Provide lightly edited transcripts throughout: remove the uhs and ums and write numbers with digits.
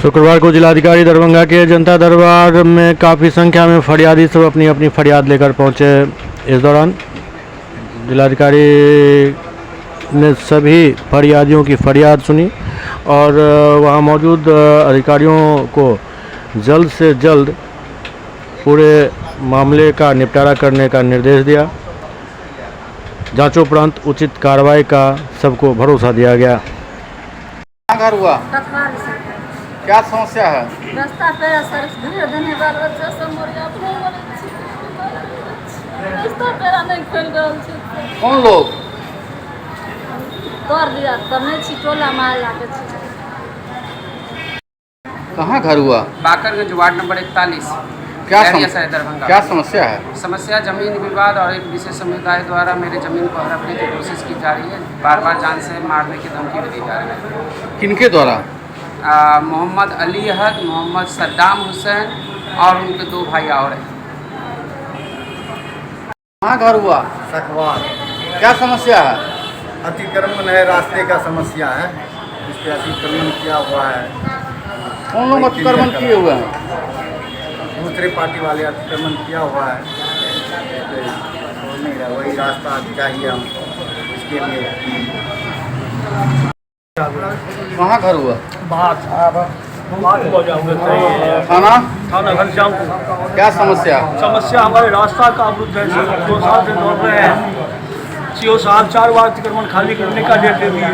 शुक्रवार को जिलाधिकारी दरभंगा के जनता दरबार में काफ़ी संख्या में फरियादी सब अपनी अपनी फरियाद लेकर पहुंचे। इस दौरान जिलाधिकारी ने सभी फरियादियों की फरियाद सुनी और वहां मौजूद अधिकारियों को जल्द से जल्द पूरे मामले का निपटारा करने का निर्देश दिया। जांचोपरांत उचित कार्रवाई का सबको भरोसा दिया गया। घर हुआ क्या समस्या है? रास्ता पे सर धीरे धीरे बाल बच्चा सब मर गया रास्ता पेरा नहीं खोल रहल छै। कौन लोग? तोड़ दिया करने छी टोला माला के छी। कहाँ घर हुआ? Bakarganj ward number 41 Darbhanga. क्या समस्या है? समस्या जमीन विवाद और एक विशेष समुदाय द्वारा मेरे जमीन को हड़पने की कोशिश की जा रही है। बार बार जान से मारने की धमकी भी दी जा रही है। किनके द्वारा? मोहम्मद अली अहद, मोहम्मद सद्दाम हुसैन और उनके 2 भाई और हैं। कहाँ घर हुआ? सखवार क्या समस्या है? अतिक्रमण है, रास्ते का समस्या है, इस पे अतिक्रमण किया हुआ है। कौन लोग अतिक्रमण किए हुए हैं? दूसरे पार्टी वाले अतिक्रमण किया हुआ है, इस पे छोड़ नहीं रहा। वही रास्ता चाहिए हमको इसके लिए। कहाँ घर हुआ? थाना थाना घनश्यामपुर। क्या समस्या? समस्या हमारे रास्ता का अवरुद्ध है सर। 2 साल से दौड़ रहे हैं। सीओ साहब 4 बार अतिक्रमण खाली करने का डेट दे दिए।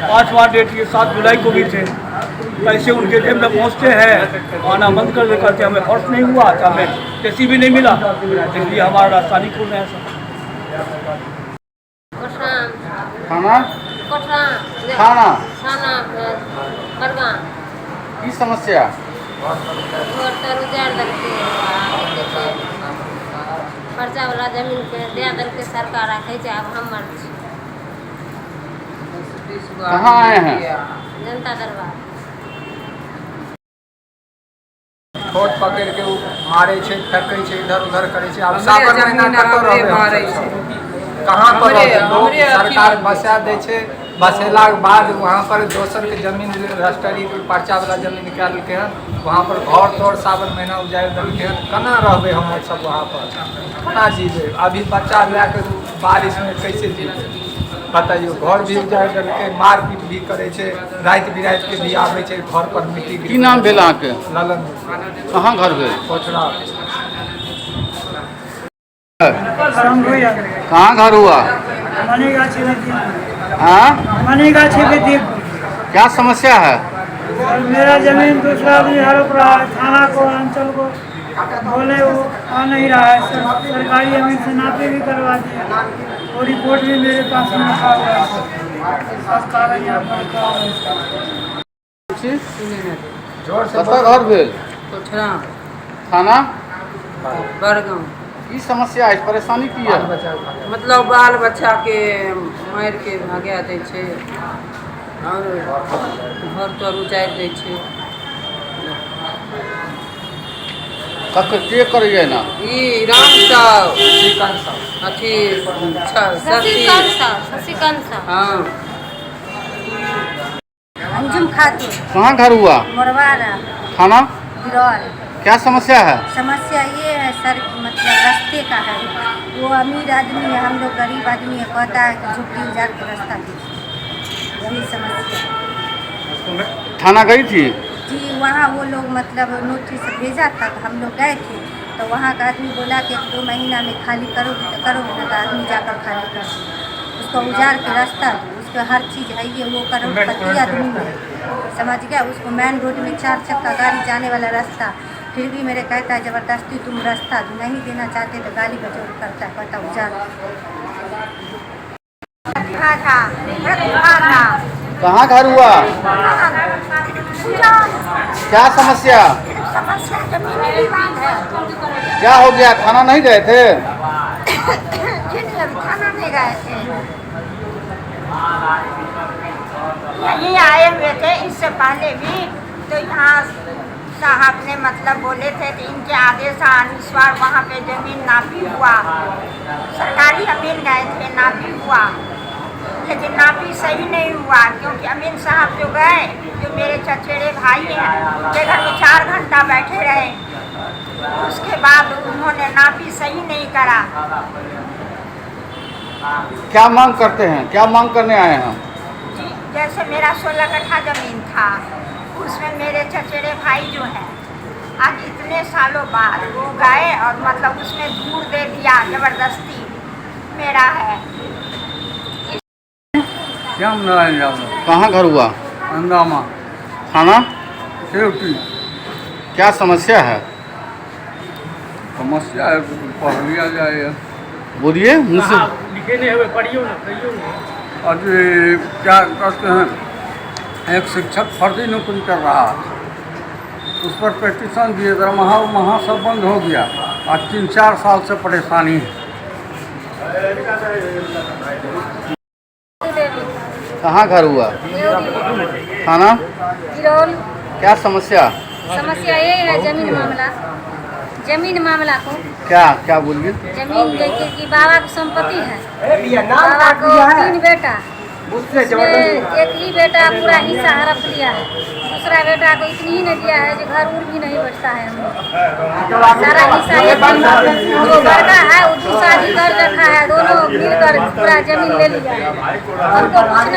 5वां डेट ये 7 जुलाई को भी थे। पैसे उनके जेब में पहुँचते हैं, आना बंद कर दे करते। हमें फर्श नहीं हुआ तो हमें कैसी भी नहीं मिला, इसलिए हमारा रास्ता नहीं खुल रहा है सर। थाना कोठा थाना थाना बरगा की समस्या? घर तर उजाड़ देलकै पर्चा वाला जमीन के दे देलकै सरकार रखे छै। अब हमर कहाँ आए हैं? जनता दरबार खोट पकड़ के मारे छे, फेंकै छे, इधर उधर करे छे। अब सावन महीना कतौ रहबे कहाँ पर लोग सरकार बसा दे छे। बसेला के बाद वहाँ पर दोसर के जमीन रजिस्ट्री पर्चा वाला जमीन निकाल के हैं, वहाँ पर घर तोड़ सावन महीना उजाड़ देलके हैं। कना रहबे हम सब वहाँ पर, कना जीबे? अभी बच्चा लैके बारिश में कैसे जीबे बताइयो? घर भी उजाड़ देलके, मारपीट भी करे छे, रात बिरात के भी आवे छे घर पर मिट्टी। की नाम भेल अहाँके? ललन। कहाँ घर भेल? कोचरा। कहाँ घर हुआ? हाँ? क्या समस्या है? मेरा जमीन दूसरा आदमी हड़प रहा है। थाना को, अंचल को बोले वो आ नहीं रहा है। सरकारी जमीन से नापे भी करवा दिया, वो रिपोर्ट भी मेरे पास में रखा हुआ है। सब कागज यहाँ पर रखा हुआ है। जोर से कतऽ घर भेल? कोठरा थाना बरगांव। की समस्या है? परेशानी की है? मतलब बाल बच्चा के मार के भगा दै छै और घर तर उजाड़ दै छै। के करिए ना? ई राम साहब अथी शशिकांत साहब हाँ। अंजुम खातून कहाँ घर हुआ? मोरवाड़ा थाना बिरौल। क्या समस्या है? समस्या ये है सर, मतलब रास्ते का है। वो अमीर आदमी है, हम लोग गरीब आदमी है, कहता है कि झुग्गी उजाड़ के रास्ता दीजिए। यही समस्या। थाना गई थी? जी वहाँ वो लोग मतलब नोटिस भेजा था, तो हम लोग गए थे। तो वहाँ का आदमी बोला कि 1-2 महीना में खाली करोगे तो करोगे, ना तो आदमी जाकर खाली कर उसको उजाड़ के रास्ता दो। उसको हर चीज़ है, ये वो करोड़पति आदमी है, समझ गया। उसको मेन रोड में 4 चक्का गाड़ी जाने वाला रास्ता, फिर भी मेरे कहता है ज़बरदस्ती तुम रास्ता दो, नहीं देना चाहते तो गाली गलौज करता है, कहता उजाड़। कहाँ घर हुआ? क्या समस्या? समस्या जमीनी विवाद है। क्या हो गया? थाना नहीं गए थे? थाना नहीं गए थे, यहीं आए हुए थे। इससे पहले भी तो यहाँ साहब ने मतलब बोले थे कि इनके आदेश अनुसार वहाँ पे जमीन नापी हुआ, सरकारी अमीन गए थे, नापी हुआ, लेकिन नापी सही नहीं हुआ। क्योंकि अमीन साहब जो गए, जो मेरे चचेरे भाई हैं के घर में 4 घंटा बैठे रहे, उसके बाद उन्होंने नापी सही नहीं करा। क्या मांग करते हैं, क्या मांग करने आए हैं हम? जी, जैसे मेरा 16 कट्ठा जमीन था, उसमें मेरे चचेरे भाई जो हैं आज इतने सालों बाद वो गए और मतलब उसमें धूड़ दे दिया, जबरदस्ती मेरा है। श्याम नारायण यादव, कहाँ घर हुआ? अंदामा, थाना? सेवटी। क्या समस्या है? समस्या है, पढ़ लिया जाए। बोलिए मुझसे। लिखे नहीं हुए, पढ़ियो ना, कहियो ना। और ये क्या कहते हैं, एक शिक्षक फर्जी नौकरी कर रहा है, उस पर पिटीशन दिए, वहाँ सब बंद हो गया। आज 3-4 साल से परेशानी है। कहाँ घर हुआ? थाना? क्या समस्या? समस्या ये है जमीन मामला को। क्या क्या बोलिए? जमीन लेके कि बाबा की संपत्ति है, बाबा को 3 बेटा, उसमें एक ही बेटा पूरा हिस्सा हड़प लिया है, दूसरा बेटा को इतनी ही नहीं दिया है जो घर उर भी नहीं बचता है। हम लोग सारा हिस्सा एक जो बड़का है वो 2 शादी कर रखा है, दोनों मिलकर पूरा जमीन ले लिया है। हमको कुछ नहीं